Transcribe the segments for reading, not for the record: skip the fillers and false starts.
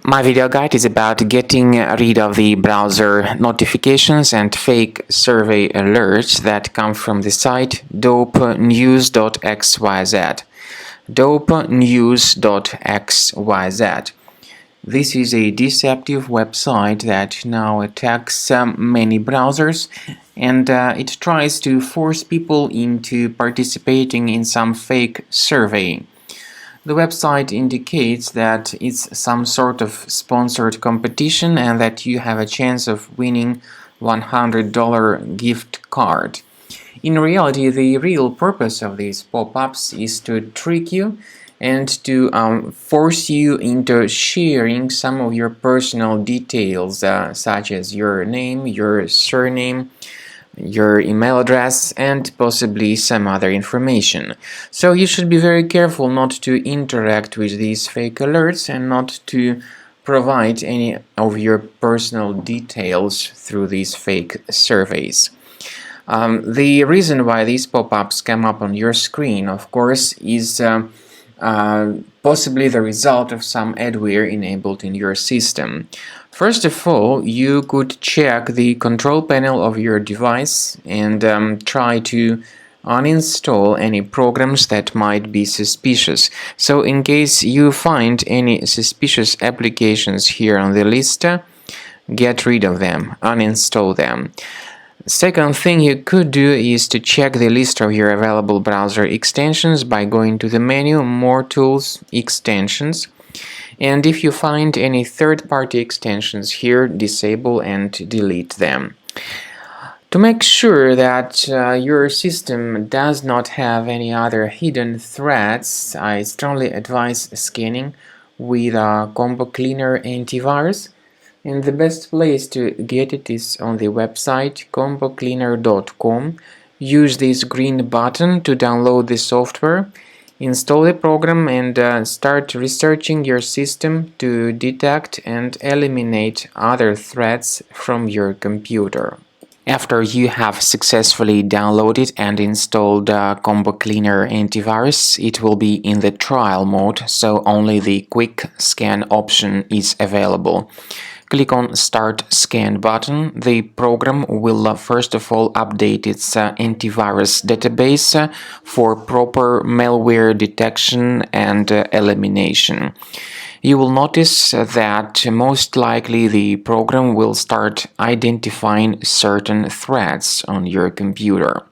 My video guide is about getting rid of the browser notifications and fake survey alerts that come from the site Dope-news.xyz. Dope-news.xyz. This is a deceptive website that now attacks many browsers, and it tries to force people into participating in some fake survey. The website indicates that it's some sort of sponsored competition and that you have a chance of winning $100 gift card. In reality, the real purpose of these pop-ups is to trick you and to force you into sharing some of your personal details, such as your name, your surname, your email address, and possibly some other information. So you should be very careful not to interact with these fake alerts and not to provide any of your personal details through these fake surveys. The reason why these pop-ups come up on your screen, of course, is possibly the result of some adware enabled in your system. First of all, you could check the control panel of your device and try to uninstall any programs that might be suspicious. So in case you find any suspicious applications here on the list, get rid of them, uninstall them. Second thing you could do is to check the list of your available browser extensions by going to the menu More Tools, Extensions, and if you find any third-party extensions here, disable and delete them. To make sure that your system does not have any other hidden threats, I strongly advise scanning with a Combo Cleaner antivirus. And the best place to get it is on the website combocleaner.com. Use this green button to download the software, install the program, and start researching your system to detect and eliminate other threats from your computer. After you have successfully downloaded and installed Combo Cleaner antivirus, it will be in the trial mode, so only the quick scan option is available. Click on Start Scan button. The program will first of all update its antivirus database for proper malware detection and elimination. You will notice that most likely the program will start identifying certain threats on your computer.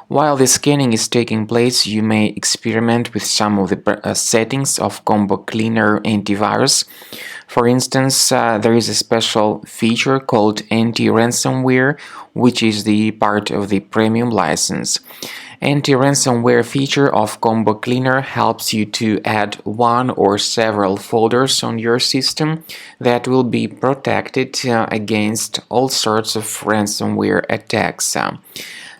While the scanning is taking place, you may experiment with some of the settings of Combo Cleaner antivirus. For instance, there is a special feature called anti-ransomware, which is the part of the premium license. Anti-ransomware feature of Combo Cleaner helps you to add one or several folders on your system that will be protected against all sorts of ransomware attacks.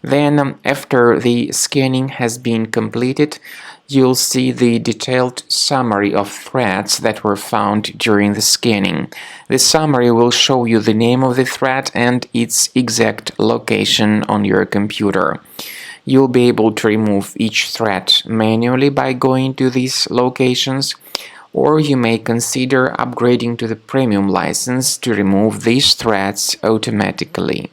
Then, after the scanning has been completed, you'll see the detailed summary of threats that were found during the scanning. The summary will show you the name of the threat and its exact location on your computer. You'll be able to remove each threat manually by going to these locations, or you may consider upgrading to the premium license to remove these threats automatically.